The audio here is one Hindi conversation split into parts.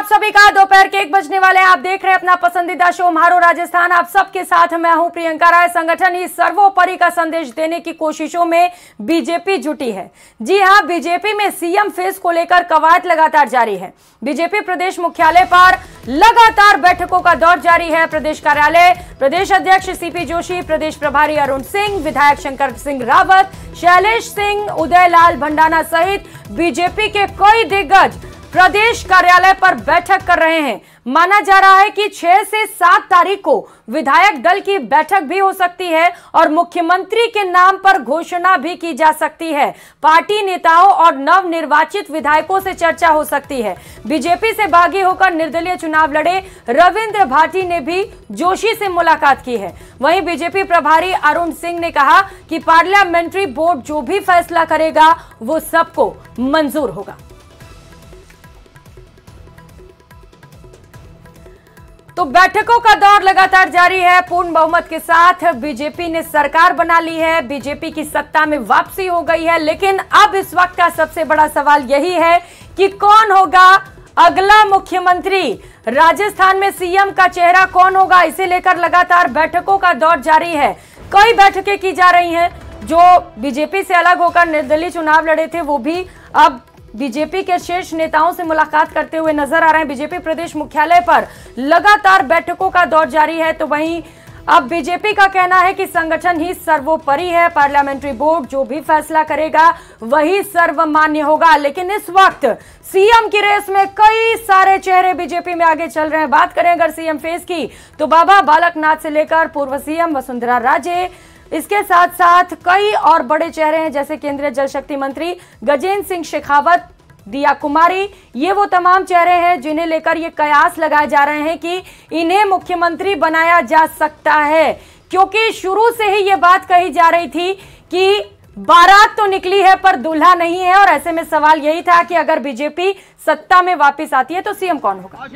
आप सभी का। दोपहर के 1 बजने वाले हैं। आप देख रहे हैं अपना पसंदीदा शो म्हारो राजस्थान। आप सबके साथ मैं हूं प्रियंका राय। संगठन ही सर्वोपरि का संदेश देने की कोशिशों में बीजेपी जुटी है। जी हां, बीजेपी में सीएम फेस को लेकर कवायद लगातार जारी है। बीजेपी प्रदेश मुख्यालय पर लगातार बैठकों का दौर जारी है। प्रदेश कार्यालय प्रदेश अध्यक्ष सीपी जोशी, प्रदेश प्रभारी अरुण सिंह, विधायक शंकर सिंह रावत, शैलेश सिंह, उदय लाल भंडाना सहित बीजेपी के कई दिग्गज प्रदेश कार्यालय पर बैठक कर रहे हैं। माना जा रहा है कि 6 से 7 तारीख को विधायक दल की बैठक भी हो सकती है और मुख्यमंत्री के नाम पर घोषणा भी की जा सकती है। पार्टी नेताओं और नवनिर्वाचित विधायकों से चर्चा हो सकती है। बीजेपी से बागी होकर निर्दलीय चुनाव लड़े रविंद्र भाटी ने भी जोशी से मुलाकात की है। वहीं बीजेपी प्रभारी अरुण सिंह ने कहा कि पार्लियामेंट्री बोर्ड जो भी फैसला करेगा वो सबको मंजूर होगा। तो बैठकों का दौर लगातार जारी है। पूर्ण बहुमत के साथ बीजेपी ने सरकार बना ली है। बीजेपी की सत्ता में वापसी हो गई है। लेकिन अब इस वक्त का सबसे बड़ा सवाल यही है कि कौन होगा अगला मुख्यमंत्री। राजस्थान में सीएम का चेहरा कौन होगा, इसे लेकर लगातार बैठकों का दौर जारी है। कई बैठकें की जा रही हैं। जो बीजेपी से अलग होकर निर्दलीय चुनाव लड़े थे वो भी अब बीजेपी के शीर्ष नेताओं से मुलाकात करते हुए नजर आ रहे हैं। बीजेपी प्रदेश मुख्यालय पर लगातार बैठकों का दौर जारी है। तो वहीं अब बीजेपी का कहना है कि संगठन ही सर्वोपरि है। पार्लियामेंट्री बोर्ड जो भी फैसला करेगा वही सर्वमान्य होगा। लेकिन इस वक्त सीएम की रेस में कई सारे चेहरे बीजेपी में आगे चल रहे हैं। बात करें अगर सीएम फेस की तो बाबा बालकनाथ से लेकर पूर्व सीएम वसुंधरा राजे, इसके साथ साथ कई और बड़े चेहरे हैं जैसे केंद्रीय जल शक्ति मंत्री गजेंद्र सिंह शेखावत, दिया कुमारी। ये वो तमाम चेहरे हैं जिन्हें लेकर ये कयास लगाए जा रहे हैं कि इन्हें मुख्यमंत्री बनाया जा सकता है। क्योंकि शुरू से ही ये बात कही जा रही थी कि बारात तो निकली है पर दूल्हा नहीं है। और ऐसे में सवाल यही था कि अगर बीजेपी सत्ता में वापस आती है तो सीएम कौन होगा।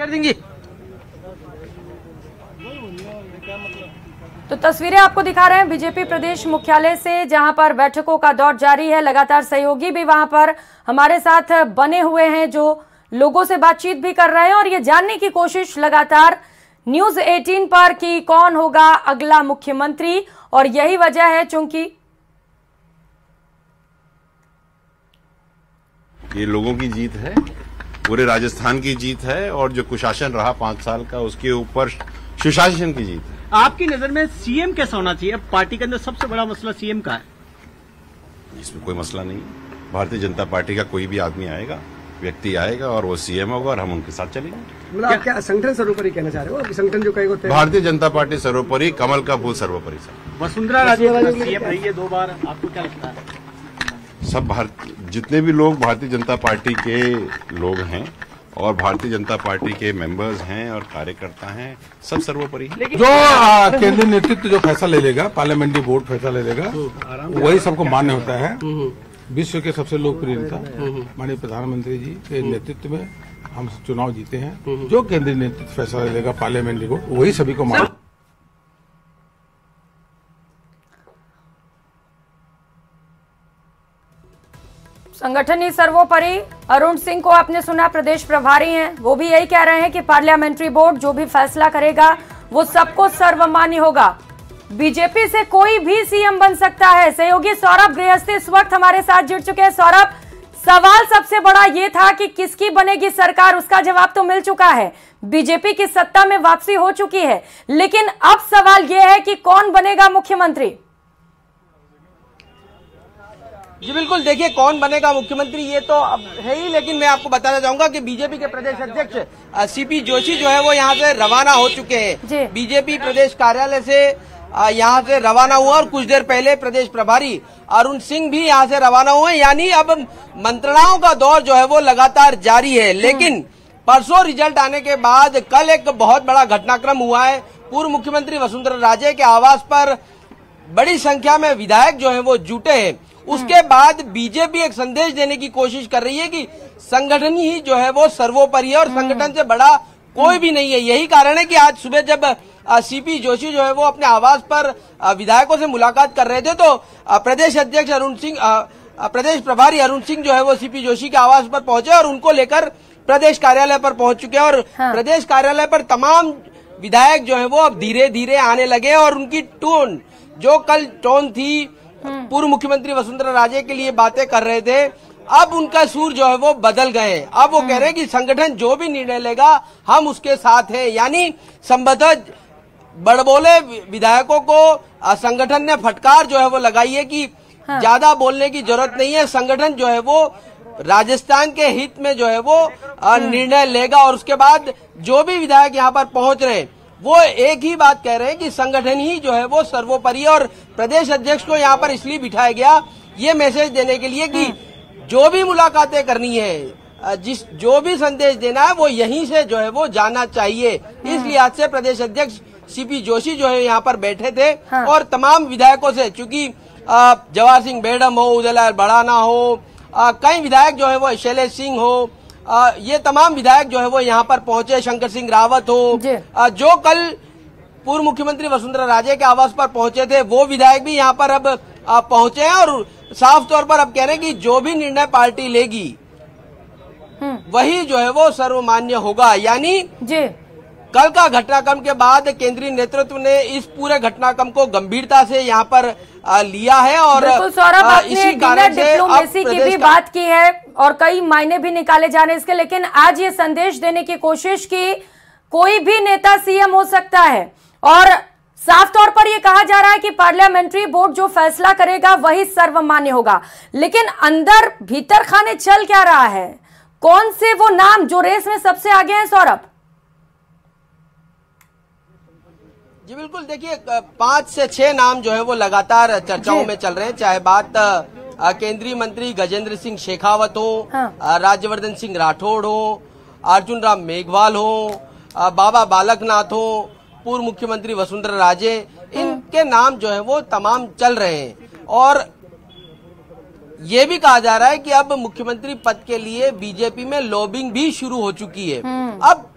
तो तस्वीरें आपको दिखा रहे हैं बीजेपी प्रदेश मुख्यालय से, जहां पर बैठकों का दौर जारी है। लगातार सहयोगी भी वहां पर हमारे साथ बने हुए हैं जो लोगों से बातचीत भी कर रहे हैं और ये जानने की कोशिश लगातार न्यूज़ 18 पर कि कौन होगा अगला मुख्यमंत्री। और यही वजह है चूंकि ये लोगों की जीत है, पूरे राजस्थान की जीत है और जो कुशासन रहा 5 साल का उसके ऊपर सुशासन की जीत है। आपकी नजर में सीएम कैसा होना चाहिए? पार्टी के अंदर सबसे बड़ा मसला सीएम का है। इसमें कोई मसला नहीं। भारतीय जनता पार्टी का कोई भी आदमी आएगा, व्यक्ति आएगा और वो सीएम होगा और हम उनके साथ चलेंगे। मतलब आप क्या संगठन सर्वोपरि कहना चाह रहे हो? संगठन जो कहेगा भारतीय जनता पार्टी सर्वोपरि, कमल का फूल सर्वोपरि। सर वसुंधरा राजे सीएम रही है 2 बार, आपको क्या लगता है? सब जितने भी लोग भारतीय जनता पार्टी के लोग हैं और भारतीय जनता पार्टी के मेंबर्स हैं और कार्यकर्ता हैं, सब सर्वोपरि है। जो केंद्रीय नेतृत्व जो फैसला ले लेगा, पार्लियामेंट्री बोर्ड फैसला ले लेगा, वही सबको मान्य होता है। विश्व के सबसे लोकप्रिय नेता माननीय प्रधानमंत्री जी के नेतृत्व में हम चुनाव जीते हैं। जो केंद्रीय नेतृत्व फैसला ले लेगा पार्लियामेंट्री बोर्ड, वही सभी को मान्य। संगठन ही सर्वोपरि। अरुण सिंह को आपने सुना, प्रदेश प्रभारी हैं, वो भी यही कह रहे हैं कि पार्लियामेंट्री बोर्ड जो भी फैसला करेगा वो सबको सर्वमान्य होगा। बीजेपी से कोई भी सीएम बन सकता है। सहयोगी सौरभ गृहस्थी इस वक्त हमारे साथ जुड़ चुके हैं। सौरभ, सवाल सबसे बड़ा ये था कि किसकी बनेगी सरकार, उसका जवाब तो मिल चुका है। बीजेपी की सत्ता में वापसी हो चुकी है। लेकिन अब सवाल यह है कि कौन बनेगा मुख्यमंत्री। जी बिल्कुल, देखिए कौन बनेगा मुख्यमंत्री ये तो अब है ही, लेकिन मैं आपको बताना चाहूंगा कि बीजेपी के प्रदेश अध्यक्ष सीपी जोशी जो है वो यहाँ से रवाना हो चुके हैं। बीजेपी प्रदेश कार्यालय से यहाँ से रवाना हुआ और कुछ देर पहले प्रदेश प्रभारी अरुण सिंह भी यहाँ से रवाना हुए। यानी अब मंत्रणाओं का दौर जो है वो लगातार जारी है। लेकिन परसों रिजल्ट आने के बाद कल एक बहुत बड़ा घटनाक्रम हुआ है। पूर्व मुख्यमंत्री वसुंधरा राजे के आवास पर बड़ी संख्या में विधायक जो है वो जुटे हैं। उसके बाद बीजेपी एक संदेश देने की कोशिश कर रही है कि संगठन ही जो है वो सर्वोपरि है और संगठन से बड़ा कोई भी नहीं है। यही कारण है कि आज सुबह जब सीपी जोशी जो है वो अपने आवास पर विधायकों से मुलाकात कर रहे थे तो प्रदेश अध्यक्ष अरुण सिंह, प्रदेश प्रभारी अरुण सिंह जो है वो सीपी जोशी के आवास पर पहुंचे और उनको लेकर प्रदेश कार्यालय पर पहुंच चुके हैं और प्रदेश कार्यालय पर तमाम विधायक जो है वो अब धीरे धीरे आने लगे और उनकी टोन, जो कल टोन थी पूर्व मुख्यमंत्री वसुंधरा राजे के लिए बातें कर रहे थे, अब उनका सुर जो है वो बदल गए। अब वो कह रहे हैं कि संगठन जो भी निर्णय लेगा हम उसके साथ हैं। यानी संभवतः बड़बोले विधायकों को संगठन ने फटकार जो है वो लगाई है कि ज्यादा बोलने की जरूरत नहीं है, संगठन जो है वो राजस्थान के हित में जो है वो निर्णय लेगा। और उसके बाद जो भी विधायक यहाँ पर पहुंच रहे हैं वो एक ही बात कह रहे हैं कि संगठन ही जो है वो सर्वोपरि है। और प्रदेश अध्यक्ष को यहाँ पर इसलिए बिठाया गया ये मैसेज देने के लिए कि जो भी मुलाकातें करनी है, जो भी संदेश देना है वो यहीं से जो है वो जाना चाहिए। इस लिहाज से प्रदेश अध्यक्ष सीपी जोशी जो है यहाँ पर बैठे थे और तमाम विधायकों से, चूंकि जवाहर सिंह बेडम हो, उदयलाल बड़ाना हो, कई विधायक जो है वो शैलेश सिंह हो, ये तमाम विधायक जो है वो यहाँ पर पहुंचे, शंकर सिंह रावत हो, जो कल पूर्व मुख्यमंत्री वसुंधरा राजे के आवास पर पहुंचे थे वो विधायक भी यहाँ पर अब पहुंचे हैं और साफ तौर पर अब कह रहे हैं कि जो भी निर्णय पार्टी लेगी वही जो है वो सर्वमान्य होगा। यानी कल का घटनाक्रम के बाद केंद्रीय नेतृत्व ने इस पूरे घटनाक्रम को गंभीरता से यहाँ पर लिया है और इसी कारण से डिप्लोमेसी की भी बात की है और कई मायने भी निकाले जा रहे हैं इसके, लेकिन आज ये संदेश देने की कोशिश की कोई भी नेता सीएम हो सकता है और साफ तौर पर यह कहा जा रहा है कि पार्लियामेंट्री बोर्ड जो फैसला करेगा वही सर्वमान्य होगा। लेकिन अंदर भीतर खाने चल क्या रहा है, कौन से वो नाम जो रेस में सबसे आगे हैं सौरभ? जी बिल्कुल, देखिए 5 से 6 नाम जो है वो लगातार चर्चाओं में चल रहे हैं, चाहे बात केंद्रीय मंत्री गजेंद्र सिंह शेखावत हो, राज्यवर्धन सिंह राठौड़ हो, अर्जुन राम मेघवाल हो, बाबा बालकनाथ हो, पूर्व मुख्यमंत्री वसुंधरा राजे, इनके नाम जो है वो तमाम चल रहे हैं। और ये भी कहा जा रहा है कि अब मुख्यमंत्री पद के लिए बीजेपी में लॉबिंग भी शुरू हो चुकी है। अब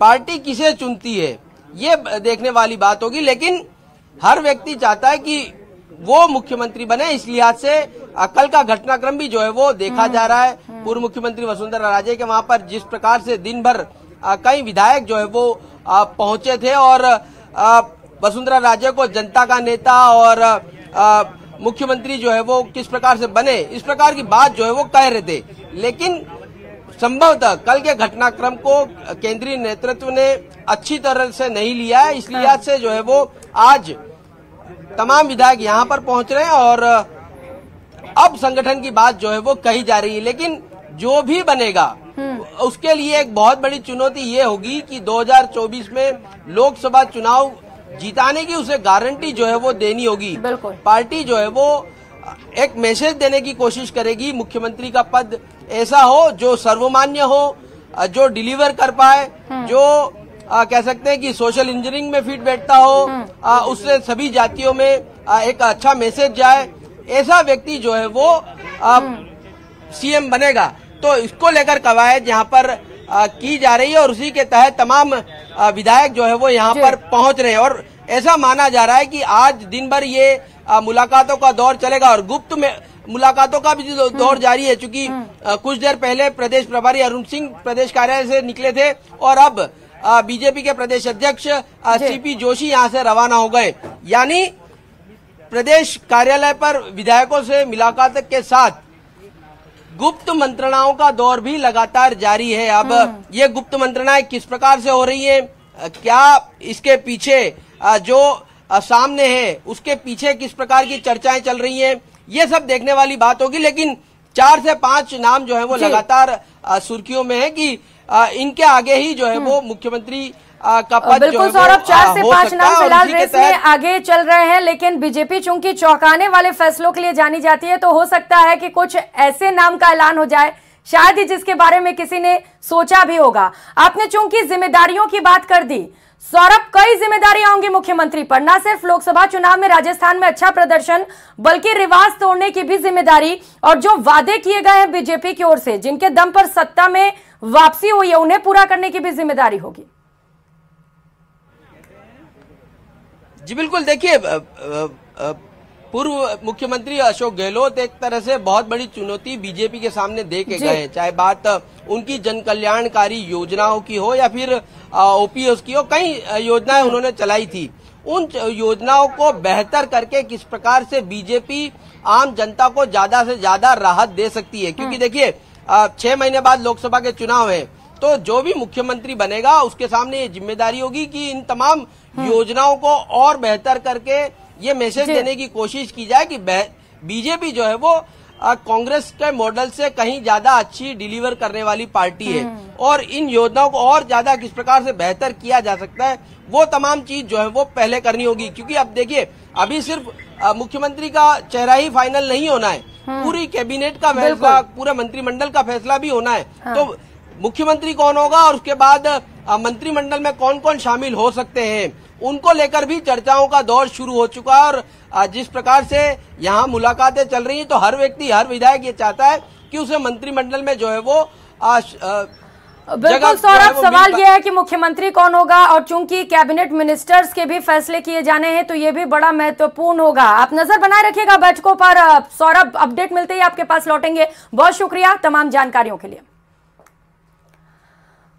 पार्टी किसे चुनती है ये देखने वाली बात होगी, लेकिन हर व्यक्ति चाहता है कि वो मुख्यमंत्री बने। इस लिहाज से कल का घटनाक्रम भी जो है वो देखा जा रहा है। पूर्व मुख्यमंत्री वसुंधरा राजे के वहां पर जिस प्रकार से दिन भर कई विधायक जो है वो पहुंचे थे और वसुंधरा राजे को जनता का नेता और मुख्यमंत्री जो है वो किस प्रकार से बने, इस प्रकार की बात जो है वो कह रहे थे। लेकिन संभवतः कल के घटनाक्रम को केंद्रीय नेतृत्व ने अच्छी तरह से नहीं लिया है, इस लिहाज से जो है वो आज तमाम विधायक यहाँ पर पहुंच रहे हैं और अब संगठन की बात जो है वो कही जा रही है। लेकिन जो भी बनेगा उसके लिए एक बहुत बड़ी चुनौती ये होगी कि 2024 में लोकसभा चुनाव जिताने की उसे गारंटी जो है वो देनी होगी। पार्टी जो है वो एक मैसेज देने की कोशिश करेगी, मुख्यमंत्री का पद ऐसा हो जो सर्वमान्य हो, जो डिलीवर कर पाए, जो कह सकते हैं कि सोशल इंजीनियरिंग में फिट बैठता हो, उससे सभी जातियों में एक अच्छा मैसेज जाए, ऐसा व्यक्ति जो है वो सीएम बनेगा। तो इसको लेकर कवायद यहाँ पर की जा रही है और उसी के तहत तमाम विधायक जो है वो यहाँ पर पहुंच रहे हैं और ऐसा माना जा रहा है कि आज दिन भर ये मुलाकातों का दौर चलेगा और गुप्त में मुलाकातों का भी दौर जारी है। चूंकि कुछ देर पहले प्रदेश प्रभारी अरुण सिंह प्रदेश कार्यालय से निकले थे और अब बीजेपी के प्रदेश अध्यक्ष सीपी जोशी यहाँ से रवाना हो गए। यानी प्रदेश कार्यालय पर विधायकों से मुलाकात के साथ गुप्त मंत्रणाओं का दौर भी लगातार जारी है। अब ये गुप्त मंत्रणाएं किस प्रकार से हो रही है, क्या इसके पीछे जो सामने है उसके पीछे किस प्रकार की चर्चाएं चल रही हैं, ये सब देखने वाली बात होगी। लेकिन 4 से 5 नाम जो है वो लगातार सुर्खियों में है कि इनके आगे ही जो है वो मुख्यमंत्री का पद बिल्कुल सौरभ 4 से 5 नाम फिलहाल रेस में आगे चल रहे हैं। लेकिन बीजेपी चूंकि चौंकाने वाले फैसलों के लिए जानी जाती है तो हो सकता है कि कुछ ऐसे नाम का ऐलान हो जाए शायद ही जिसके बारे में किसी ने सोचा भी होगा। आपने चूंकि जिम्मेदारियों की बात कर दी सौरभ, कई जिम्मेदारियां होंगी मुख्यमंत्री पर, न सिर्फ लोकसभा चुनाव में राजस्थान में अच्छा प्रदर्शन बल्कि रिवाज तोड़ने की भी जिम्मेदारी और जो वादे किए गए हैं बीजेपी की ओर से जिनके दम पर सत्ता में वापसी हुई है उन्हें पूरा करने की भी जिम्मेदारी होगी। जी बिल्कुल, देखिए पूर्व मुख्यमंत्री अशोक गहलोत एक तरह से बहुत बड़ी चुनौती बीजेपी के सामने दे के गए, चाहे बात उनकी जन कल्याणकारी योजनाओं की हो या फिर ओपीएस की हो। कई योजनाएं उन्होंने चलाई थी, उन योजनाओं को बेहतर करके किस प्रकार से बीजेपी आम जनता को ज्यादा से ज्यादा राहत दे सकती है। क्योंकि देखिए 6 महीने बाद लोकसभा के चुनाव है, तो जो भी मुख्यमंत्री बनेगा उसके सामने ये जिम्मेदारी होगी कि इन तमाम योजनाओं को और बेहतर करके ये मैसेज देने की कोशिश की जाए कि बीजेपी जो है वो कांग्रेस के मॉडल से कहीं ज्यादा अच्छी डिलीवर करने वाली पार्टी है और इन योजनाओं को और ज्यादा किस प्रकार से बेहतर किया जा सकता है वो तमाम चीज जो है वो पहले करनी होगी। क्योंकि अब देखिए अभी सिर्फ मुख्यमंत्री का चेहरा ही फाइनल नहीं होना है, पूरी कैबिनेट का फैसला, पूरे मंत्रिमंडल का फैसला भी होना है। तो मुख्यमंत्री कौन होगा और उसके बाद मंत्रिमंडल में कौन कौन शामिल हो सकते हैं, उनको लेकर भी चर्चाओं का दौर शुरू हो चुका है। और जिस प्रकार से यहाँ मुलाकातें चल रही हैं तो हर व्यक्ति, हर विधायक ये चाहता है कि उसे मंत्रिमंडल में जो है वो बिल्कुल सौरभ, सवाल यह है कि मुख्यमंत्री कौन होगा और चूंकि कैबिनेट मिनिस्टर्स के भी फैसले किए जाने हैं तो ये भी बड़ा महत्वपूर्ण होगा। आप नजर बनाए रखिएगा बैठकों पर। सौरभ, अपडेट मिलते ही आपके पास लौटेंगे। बहुत शुक्रिया तमाम जानकारियों के लिए।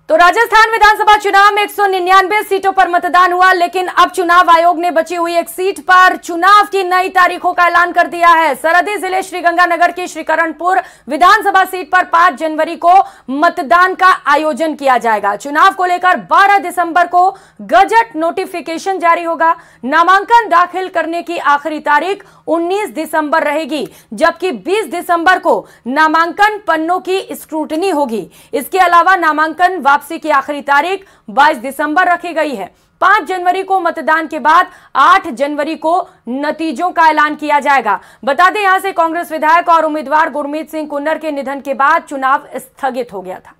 तो राजस्थान विधानसभा चुनाव में 199 सीटों पर मतदान हुआ, लेकिन अब चुनाव आयोग ने बची हुई एक सीट पर चुनाव की नई तारीखों का ऐलान कर दिया है। सरहदी जिले श्रीगंगानगर की श्रीकरणपुर विधानसभा सीट पर 5 जनवरी को मतदान का आयोजन किया जाएगा। चुनाव को लेकर 12 दिसंबर को गजट नोटिफिकेशन जारी होगा। नामांकन दाखिल करने की आखिरी तारीख 19 दिसंबर रहेगी, जबकि 20 दिसंबर को नामांकन पन्नों की स्क्रूटनी होगी। इसके अलावा नामांकन वापसी की आखिरी तारीख 22 दिसंबर रखी गई है। 5 जनवरी को मतदान के बाद 8 जनवरी को नतीजों का ऐलान किया जाएगा। बता दें यहां से कांग्रेस विधायक और उम्मीदवार गुरमीत सिंह कुन्नर के निधन के बाद चुनाव स्थगित हो गया था।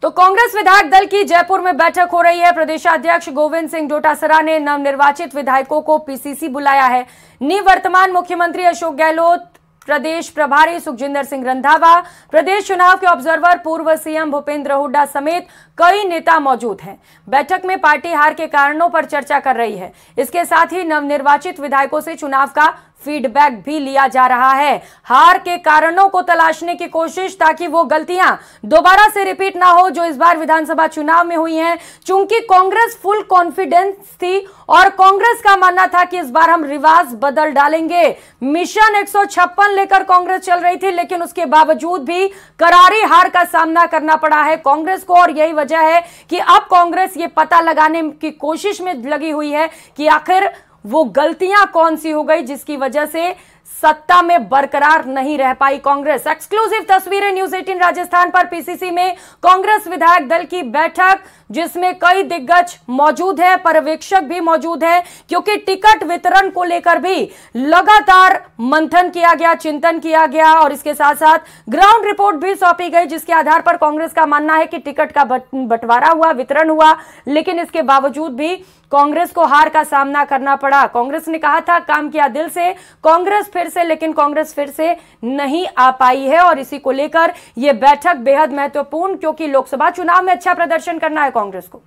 तो कांग्रेस विधायक दल की जयपुर में बैठक हो रही है। प्रदेशाध्यक्ष गोविंद सिंह डोटासरा ने नवनिर्वाचित विधायकों को पीसीसी बुलाया है। निवर्तमान मुख्यमंत्री अशोक गहलोत, प्रदेश प्रभारी सुखजिंदर सिंह रंधावा, प्रदेश चुनाव के ऑब्जर्वर पूर्व सीएम भूपेंद्र हुड्डा समेत कई नेता मौजूद हैं। बैठक में पार्टी हार के कारणों पर चर्चा कर रही है। इसके साथ ही नवनिर्वाचित विधायकों से चुनाव का फीडबैक भी लिया जा रहा है। हार के कारणों को तलाशने की कोशिश, ताकि वो गलतियां दोबारा से रिपीट ना हो जो इस बार विधानसभा चुनाव में हुई हैं। चूंकि कांग्रेस फुल कॉन्फिडेंस थी और कांग्रेस का मानना था कि इस बार हम रिवाज बदल डालेंगे। मिशन 156 लेकर कांग्रेस चल रही थी, लेकिन उसके बावजूद भी करारी हार का सामना करना पड़ा है कांग्रेस को। और यही वजह है कि अब कांग्रेस ये पता लगाने की कोशिश में लगी हुई है कि आखिर वो गलतियां कौन सी हो गई जिसकी वजह से सत्ता में बरकरार नहीं रह पाई कांग्रेस। एक्सक्लूसिव तस्वीरें न्यूज 18 राजस्थान पर पीसीसी में कांग्रेस विधायक दल की बैठक, जिसमें कई दिग्गज मौजूद है, पर्यवेक्षक भी मौजूद है, क्योंकि टिकट वितरण को लेकर भी लगातार मंथन किया गया, चिंतन किया गया और इसके साथ साथ ग्राउंड रिपोर्ट भी सौंपी गई, जिसके आधार पर कांग्रेस का मानना है कि टिकट का बंटवारा हुआ, वितरण हुआ, लेकिन इसके बावजूद भी कांग्रेस को हार का सामना करना पड़ा। कांग्रेस ने कहा था काम किया दिल से, कांग्रेस फिर से, लेकिन कांग्रेस फिर से नहीं आ पाई है और इसी को लेकर यह बैठक बेहद महत्वपूर्ण, क्योंकि लोकसभा चुनाव में अच्छा प्रदर्शन करना है कांग्रेस को।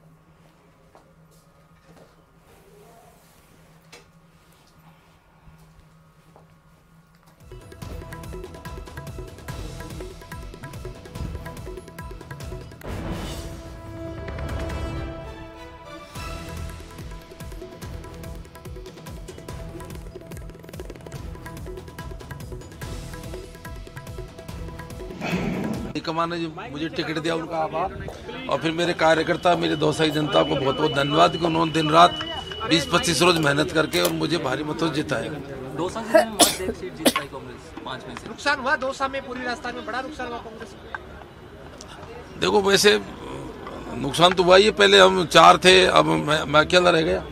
कमान ने जो मुझे टिकट दिया उनका आभार, और फिर मेरे कार्यकर्ता, मेरे दोसाई जनता को बहुत बहुत धन्यवाद कि उन्होंने दिन रात 20-25 रोज मेहनत करके और मुझे भारी मतों से जिताया। नुकसान हुआ दौसा में, पूरी राजस्थान में बड़ा नुकसान हुआ कांग्रेस को। देखो वैसे नुकसान तो हुआ ही है, पहले हम 4 थे, अब मैं अकेला रह गया।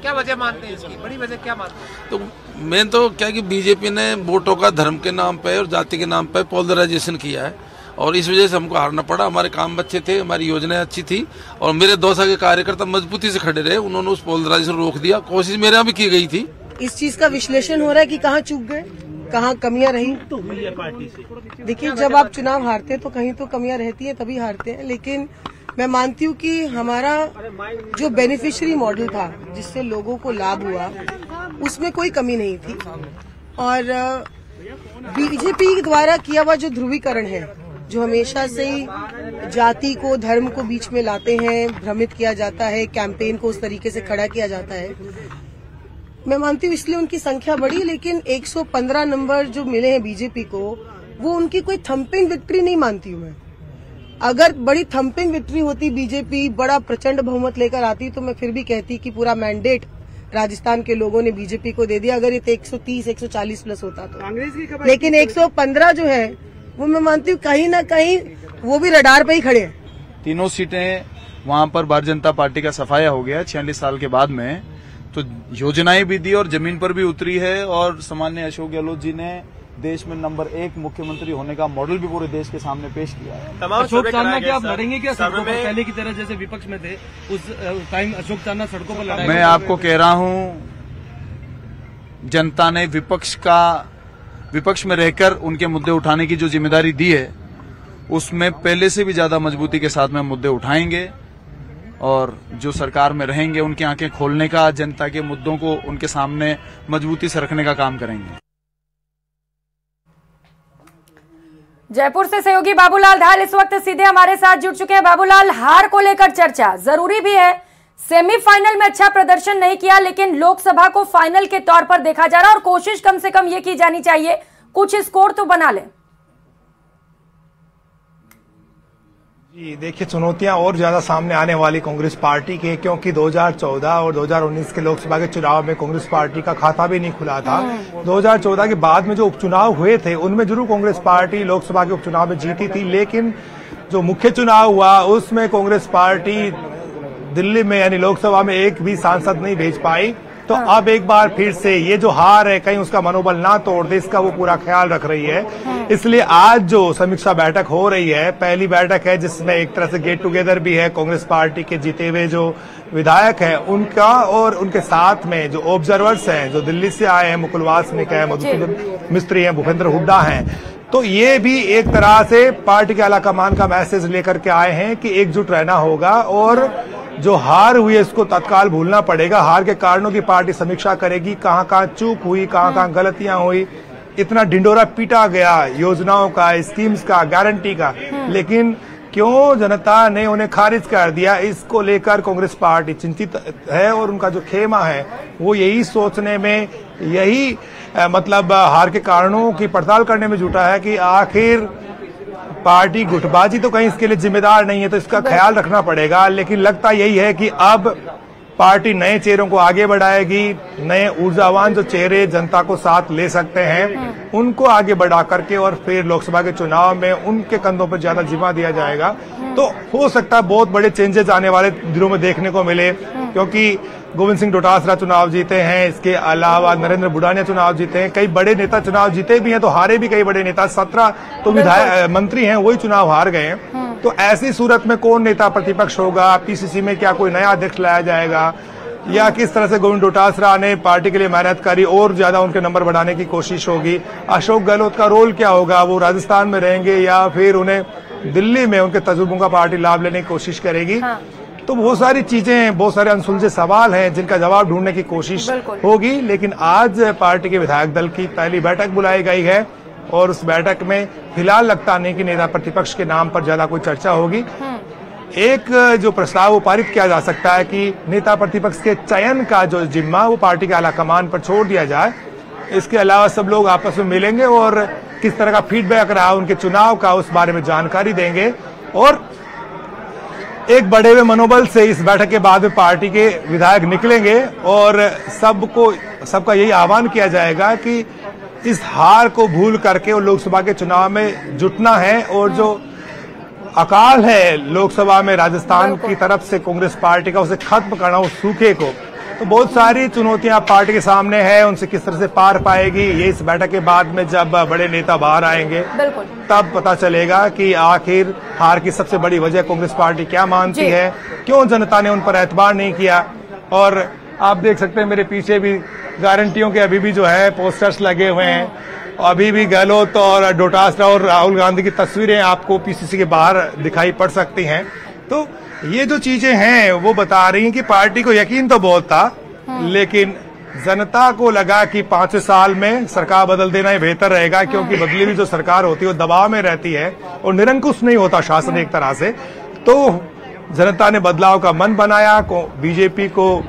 क्या वजह मानते हैं इसकी, बड़ी वजह क्या मानते हैं? तो मेन तो क्या कि बीजेपी ने वोटों का धर्म के नाम पे और जाति के नाम पे पोलराइजेशन किया है और इस वजह से हमको हारना पड़ा। हमारे काम अच्छे थे, हमारी योजनाएं अच्छी थी और मेरे दौसा के कार्यकर्ता मजबूती से खड़े रहे, उन्होंने उस पोलराइजेशन रोक दिया। कोशिश मेरे यहाँ भी की गई थी। इस चीज का विश्लेषण हो रहा है कि कहाँ चूक गए, कहाँ कमियां रही। तो हुई है पार्टी से। देखिए, जब आप चुनाव हारते हैं तो कहीं तो कमियां रहती है, तभी हारते हैं, लेकिन मैं मानती हूँ कि हमारा जो बेनिफिशियरी मॉडल था जिससे लोगों को लाभ हुआ उसमें कोई कमी नहीं थी। और बीजेपी द्वारा किया हुआ जो ध्रुवीकरण है, जो हमेशा से ही जाति को धर्म को बीच में लाते हैं, भ्रमित किया जाता है, कैंपेन को उस तरीके से खड़ा किया जाता है, मैं मानती हूँ इसलिए उनकी संख्या बढ़ी। लेकिन 115 नंबर जो मिले हैं बीजेपी को, वो उनकी कोई थम्पिंग विक्ट्री नहीं मानती हूँ मैं। अगर बड़ी थम्पिंग विक्ट्री होती, बीजेपी बड़ा प्रचंड बहुमत लेकर आती, तो मैं फिर भी कहती कि पूरा मैंडेट राजस्थान के लोगों ने बीजेपी को दे दिया, अगर ये 130 140 प्लस होता तो। लेकिन 115 जो है वो मैं मानती हूँ कहीं ना कहीं वो भी रडार पे ही खड़े हैं। तीनों सीटें वहां पर भारतीय जनता पार्टी का सफाया हो गया 46 साल के बाद में, तो योजनाएं भी दी और जमीन पर भी उतरी है। और सामान्य अशोक गहलोत जी ने देश में नंबर 1 मुख्यमंत्री होने का मॉडल भी पूरे देश के सामने पेश किया है। अशोक चांदना क्या आप लड़ेंगे क्या सड़कों पर पहले की तरह जैसे विपक्ष में थे उस टाइम अशोक चांदना सड़कों पर लड़ाई? मैं आपको कह रहा हूं, जनता ने विपक्ष में रहकर उनके मुद्दे उठाने की जो जिम्मेदारी दी है, उसमें पहले से भी ज्यादा मजबूती के साथ में मुद्दे उठाएंगे और जो सरकार में रहेंगे उनकी आंखें खोलने का, जनता के मुद्दों को उनके सामने मजबूती से रखने का काम करेंगे। जयपुर से सहयोगी बाबूलाल धाल इस वक्त सीधे हमारे साथ जुड़ चुके हैं। बाबूलाल, हार को लेकर चर्चा जरूरी भी है, सेमीफाइनल में अच्छा प्रदर्शन नहीं किया, लेकिन लोकसभा को फाइनल के तौर पर देखा जा रहा है और कोशिश कम से कम ये की जानी चाहिए कुछ स्कोर तो बना ले। जी देखिए, चुनौतियां और ज्यादा सामने आने वाली कांग्रेस पार्टी के, क्योंकि 2014 और 2019 के लोकसभा के चुनाव में कांग्रेस पार्टी का खाता भी नहीं खुला था। 2014 के बाद में जो उपचुनाव हुए थे उनमें जरूर कांग्रेस पार्टी लोकसभा के उपचुनाव में जीती थी, लेकिन जो मुख्य चुनाव हुआ उसमें कांग्रेस पार्टी दिल्ली में यानी लोकसभा में एक भी सांसद नहीं भेज पाई। तो अब एक बार फिर से ये जो हार है कहीं उसका मनोबल ना तोड़ दे, इसका वो पूरा ख्याल रख रही है। इसलिए आज जो समीक्षा बैठक हो रही है, पहली बैठक है जिसमें एक तरह से गेट टुगेदर भी है कांग्रेस पार्टी के जीते हुए जो विधायक हैं उनका, और उनके साथ में जो ऑब्जर्वर्स हैं जो दिल्ली से आए हैं, मुकुल वासनिक है, मधुसूदन मिस्त्री हैं, भूपेंद्र हुड्डा हैं, तो ये भी एक तरह से पार्टी के आला कमान का मैसेज लेकर के आए हैं कि एकजुट रहना होगा और जो हार हुई है इसको तत्काल भूलना पड़ेगा। हार के कारणों की पार्टी समीक्षा करेगी, कहां कहां चूक हुई, कहां कहां गलतियां हुई। इतना ढिंडोरा पीटा गया योजनाओं का, स्कीम्स का, गारंटी का, लेकिन क्यों जनता ने उन्हें खारिज कर दिया, इसको लेकर कांग्रेस पार्टी चिंतित है और उनका जो खेमा है वो यही सोचने में, यही मतलब हार के कारणों की पड़ताल करने में जुटा है कि आखिर पार्टी गुटबाजी तो कहीं इसके लिए जिम्मेदार नहीं है, तो इसका ख्याल रखना पड़ेगा। लेकिन लगता यही है कि अब पार्टी नए चेहरों को आगे बढ़ाएगी, नए ऊर्जावान जो चेहरे जनता को साथ ले सकते हैं उनको आगे बढ़ा करके और फिर लोकसभा के चुनाव में उनके कंधों पर ज्यादा जिम्मा दिया जाएगा। तो हो सकता है बहुत बड़े चेंजेस आने वाले दिनों में देखने को मिले, क्योंकि गोविंद सिंह डोटासरा चुनाव जीते हैं, इसके अलावा नरेंद्र बुढ़ानिया चुनाव जीते हैं, कई बड़े नेता चुनाव जीते भी हैं तो हारे भी कई बड़े नेता, 17 तो विधायक मंत्री हैं वही चुनाव हार गए हैं। तो ऐसी सूरत में कौन नेता प्रतिपक्ष होगा, पीसीसी में क्या कोई नया अध्यक्ष लाया जाएगा, या किस तरह से गोविंद डोटासरा ने पार्टी के लिए मेहनत करी और ज्यादा उनके नंबर बढ़ाने की कोशिश होगी, अशोक गहलोत का रोल क्या होगा, वो राजस्थान में रहेंगे या फिर उन्हें दिल्ली में उनके तजुर्बों का पार्टी लाभ लेने की कोशिश करेगी। तो बहुत सारी चीजें, बहुत सारे अनसुलझे सवाल हैं जिनका जवाब ढूंढने की कोशिश होगी। लेकिन आज पार्टी के विधायक दल की पहली बैठक बुलाई गई है और उस बैठक में फिलहाल लगता नहीं कि नेता प्रतिपक्ष के नाम पर ज्यादा कोई चर्चा होगी। एक जो प्रस्ताव वो पारित किया जा सकता है कि नेता प्रतिपक्ष के चयन का जो जिम्मा वो पार्टी के आला कमान पर छोड़ दिया जाए। इसके अलावा सब लोग आपस में मिलेंगे और किस तरह का फीडबैक रहा उनके चुनाव का उस बारे में जानकारी देंगे और एक बढ़े हुए मनोबल से इस बैठक के बाद में पार्टी के विधायक निकलेंगे और सबका यही आह्वान किया जाएगा कि इस हार को भूल करके और लोकसभा के चुनाव में जुटना है और जो अकाल है लोकसभा में राजस्थान की तरफ से कांग्रेस पार्टी का, उसे खत्म करना, उस सूखे को। तो बहुत सारी चुनौतियां पार्टी के सामने है, उनसे किस तरह से पार पाएगी ये इस बैठक के बाद में जब बड़े नेता बाहर आएंगे तब पता चलेगा कि आखिर हार की सबसे बड़ी वजह कांग्रेस पार्टी क्या मानती है, क्यों जनता ने उन पर एतबार नहीं किया। और आप देख सकते हैं मेरे पीछे भी गारंटियों के अभी भी जो है पोस्टर्स लगे हुए हैं, अभी भी गहलोत और डोटासरा और राहुल गांधी की तस्वीरें आपको पीसीसी के बाहर दिखाई पड़ सकती हैं। तो ये जो चीजें हैं वो बता रही हैं कि पार्टी को यकीन तो बहुत था, लेकिन जनता को लगा कि 5 साल में सरकार बदल देना ही बेहतर रहेगा, क्योंकि बदली हुई जो सरकार होती है वो दबाव में रहती है और निरंकुश नहीं होता शासन एक तरह से। तो जनता ने बदलाव का मन बनाया, बीजेपी को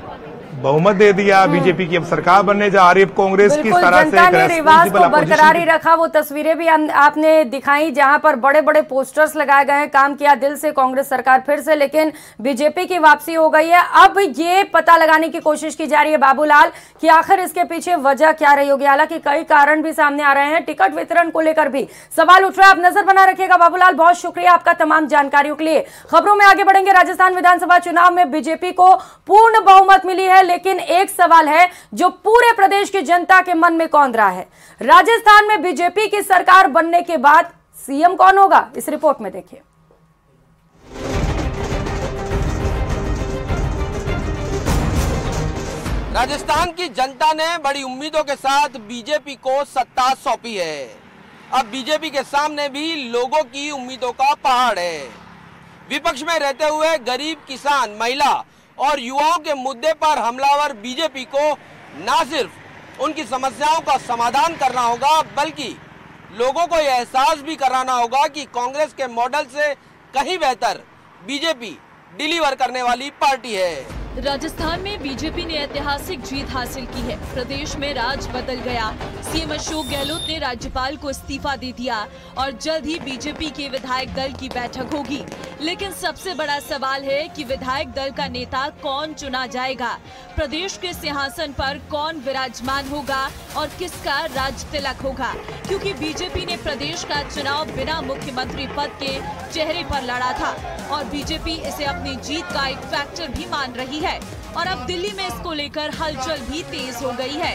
बहुमत दे दिया, बीजेपी की अब सरकार बनने जा रही है। कांग्रेस की तरह से रिवाज को बरकरार ही रखा। वो तस्वीरें भी आपने दिखाई जहां पर बड़े बड़े पोस्टर्स लगाए गए हैं, काम किया दिल से कांग्रेस सरकार फिर से, लेकिन बीजेपी की वापसी हो गई है। अब ये पता लगाने की कोशिश की जा रही है बाबूलाल कि आखिर इसके पीछे वजह क्या रही होगी। हालांकि कई कारण भी सामने आ रहे हैं, टिकट वितरण को लेकर भी सवाल उठ रहा है। आप नजर बना रखिएगा बाबूलाल, बहुत शुक्रिया आपका तमाम जानकारियों के लिए। खबरों में आगे बढ़ेंगे। राजस्थान विधानसभा चुनाव में बीजेपी को पूर्ण बहुमत मिली है, लेकिन एक सवाल है जो पूरे प्रदेश की जनता के मन में कौंध रहा है। राजस्थान में बीजेपी की सरकार बनने के बाद सीएम कौन होगा, इस रिपोर्ट में देखिए। राजस्थान की जनता ने बड़ी उम्मीदों के साथ बीजेपी को सत्ता सौंपी है। अब बीजेपी के सामने भी लोगों की उम्मीदों का पहाड़ है। विपक्ष में रहते हुए गरीब, किसान, महिला और युवाओं के मुद्दे पर हमलावर बीजेपी को न सिर्फ उनकी समस्याओं का समाधान करना होगा, बल्कि लोगों को यह एहसास भी कराना होगा कि कांग्रेस के मॉडल से कहीं बेहतर बीजेपी डिलीवर करने वाली पार्टी है। राजस्थान में बीजेपी ने ऐतिहासिक जीत हासिल की है। प्रदेश में राज बदल गया। सीएम अशोक गहलोत ने राज्यपाल को इस्तीफा दे दिया और जल्द ही बीजेपी के विधायक दल की बैठक होगी। लेकिन सबसे बड़ा सवाल है कि विधायक दल का नेता कौन चुना जाएगा, प्रदेश के सिंहासन पर कौन विराजमान होगा और किसका राज तिलक होगा, क्योंकि बीजेपी ने प्रदेश का चुनाव बिना मुख्यमंत्री पद के चेहरे पर लड़ा था और बीजेपी इसे अपनी जीत का एक फैक्टर भी मान रही है और अब दिल्ली में इसको लेकर हलचल भी तेज हो गई है।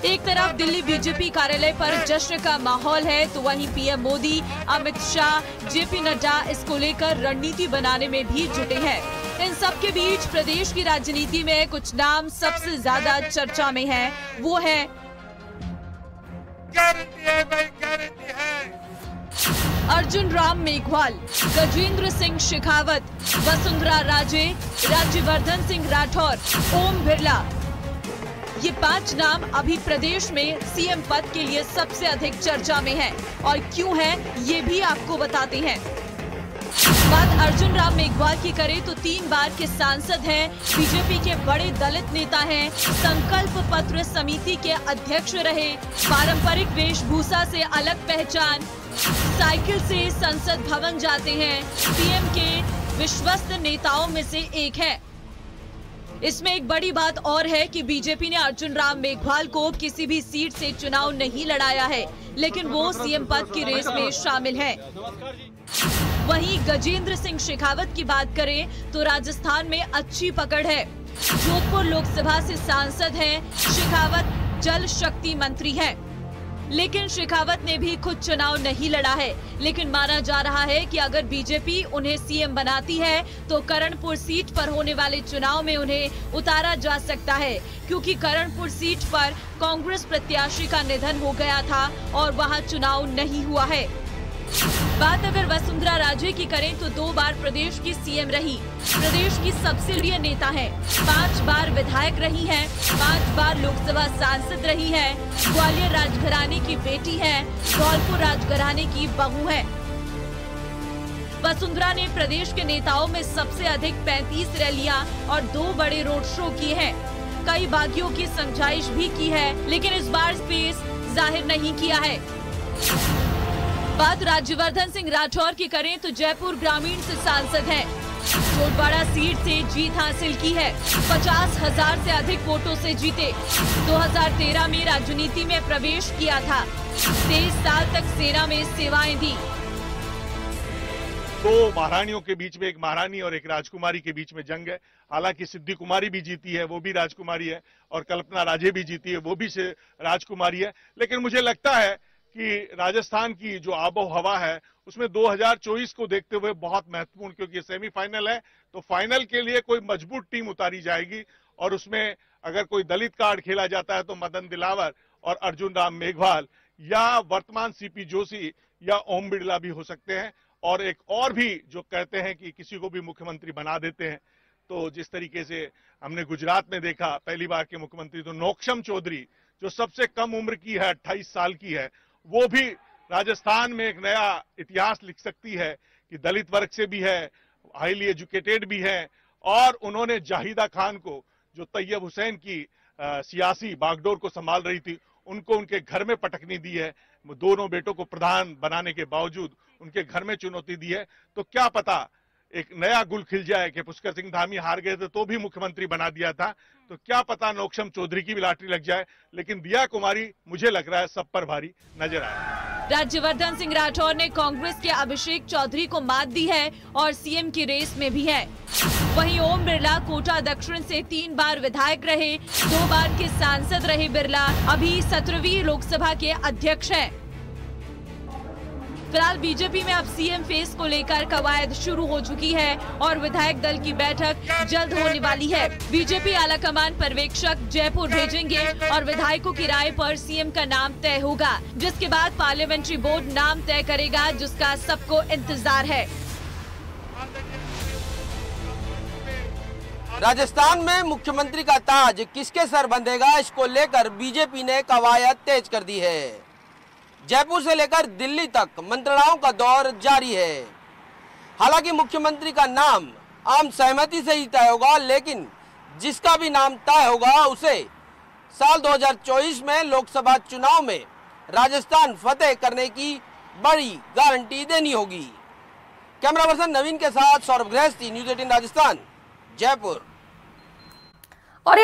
एक तरफ दिल्ली बीजेपी कार्यालय पर जश्न का माहौल है, तो वहीं पीएम मोदी, अमित शाह, जेपी नड्डा इसको लेकर रणनीति बनाने में भी जुटे हैं। इन सब के बीच प्रदेश की राजनीति में कुछ नाम सबसे ज्यादा चर्चा में हैं। वो है अर्जुन राम मेघवाल, गजेंद्र सिंह शेखावत, वसुंधरा राजे, राज्यवर्धन सिंह राठौर, ओम बिरला। ये 5 नाम अभी प्रदेश में सीएम पद के लिए सबसे अधिक चर्चा में हैं और क्यों है ये भी आपको बताते हैं। बात अर्जुन राम मेघवाल की करें तो 3 बार के सांसद हैं, बीजेपी के बड़े दलित नेता हैं, संकल्प पत्र समिति के अध्यक्ष रहे, पारंपरिक वेशभूषा से अलग पहचान, साइकिल से संसद भवन जाते हैं, पीएम के विश्वस्त नेताओं में से एक है। इसमें एक बड़ी बात और है कि बीजेपी ने अर्जुन राम मेघवाल को किसी भी सीट से चुनाव नहीं लड़ाया है, लेकिन वो सीएम पद की रेस में शामिल है। वहीं गजेंद्र सिंह शेखावत की बात करें तो राजस्थान में अच्छी पकड़ है। जोधपुर लोकसभा से सांसद हैं, शेखावत जल शक्ति मंत्री हैं। लेकिन शेखावत ने भी खुद चुनाव नहीं लड़ा है, लेकिन माना जा रहा है कि अगर बीजेपी उन्हें सीएम बनाती है तो करणपुर सीट पर होने वाले चुनाव में उन्हें उतारा जा सकता है, क्योंकि करणपुर सीट पर कांग्रेस प्रत्याशी का निधन हो गया था और वहां चुनाव नहीं हुआ है। बात अगर वसुंधरा राजे की करें तो 2 बार प्रदेश की सीएम रही, प्रदेश की सबसे लोकप्रिय नेता है, 5 बार विधायक रही हैं, 5 बार लोकसभा सांसद रही हैं, ग्वालियर राजघराने की बेटी है, धौलपुर राजघराने की बहू है। वसुंधरा ने प्रदेश के नेताओं में सबसे अधिक 35 रैलियां और 2 बड़े रोड शो किए हैं, कई बागियों की समझाइश भी की है, लेकिन इस बार स्पेस जाहिर नहीं किया है। बात राज्यवर्धन सिंह राठौर की करें तो जयपुर ग्रामीण से सांसद हैं, चोटवाड़ा सीट से जीत हासिल की है, 50,000 से अधिक वोटों से जीते। 2013 में राजनीति में प्रवेश किया था, 23 साल तक सेना में सेवाएं दी। 2 महारानियों के बीच में, एक महारानी और एक राजकुमारी के बीच में जंग है। हालांकि सिद्धि कुमारी भी जीती है, वो भी राजकुमारी है, और कल्पना राजे भी जीती है, वो भी राजकुमारी है। लेकिन मुझे लगता है कि राजस्थान की जो आबो हवा है उसमें 2024 को देखते हुए बहुत महत्वपूर्ण, क्योंकि सेमीफाइनल है तो फाइनल के लिए कोई मजबूत टीम उतारी जाएगी, और उसमें अगर कोई दलित कार्ड खेला जाता है तो मदन दिलावर और अर्जुन राम मेघवाल या वर्तमान सीपी जोशी या ओम बिरला भी हो सकते हैं। और एक और भी जो कहते हैं कि किसी को भी मुख्यमंत्री बना देते हैं, तो जिस तरीके से हमने गुजरात में देखा, पहली बार के मुख्यमंत्री तो नौक्षम चौधरी जो सबसे कम उम्र की है, 28 साल की है, वो भी राजस्थान में एक नया इतिहास लिख सकती है कि दलित वर्ग से भी है, हाईली एजुकेटेड भी है। और उन्होंने जाहिदा खान को, जो तैयब हुसैन की सियासी बागडोर को संभाल रही थी, उनको उनके घर में पटकनी दी है। दोनों बेटों को प्रधान बनाने के बावजूद उनके घर में चुनौती दी है। तो क्या पता एक नया गुल खिल जाए कि पुष्कर सिंह धामी हार गए थे तो भी मुख्यमंत्री बना दिया था, तो क्या पता नौक्षम चौधरी की भी लॉटरी लग जाए। लेकिन दिया कुमारी मुझे लग रहा है सब पर भारी नजर आया। राज्यवर्धन सिंह राठौर ने कांग्रेस के अभिषेक चौधरी को मात दी है और सीएम की रेस में भी है। वहीं ओम बिरला कोटा दक्षिण से 3 बार विधायक रहे, 2 बार के सांसद रहे। बिरला अभी 17वीं लोकसभा के अध्यक्ष हैं। फिलहाल बीजेपी में अब सीएम फेस को लेकर कवायद शुरू हो चुकी है और विधायक दल की बैठक जल्द होने वाली है। बीजेपी आलाकमान पर्यवेक्षक जयपुर भेजेंगे और विधायकों की राय पर सीएम का नाम तय होगा, जिसके बाद पार्लियामेंट्री बोर्ड नाम तय करेगा, जिसका सबको इंतजार है। राजस्थान में मुख्यमंत्री का ताज किसके सर बंधेगा, इसको लेकर बीजेपी ने कवायद तेज कर दी है। जयपुर से लेकर दिल्ली तक मंत्रणाओं का दौर जारी है। हालांकि मुख्यमंत्री का नाम आम सहमति से ही तय होगा, लेकिन जिसका भी नाम तय होगा उसे साल 2024 में लोकसभा चुनाव में राजस्थान फतेह करने की बड़ी गारंटी देनी होगी। कैमरा पर्सन नवीन के साथ सौरभ गृहस्थी, न्यूज़ 18 राजस्थान, जयपुर। और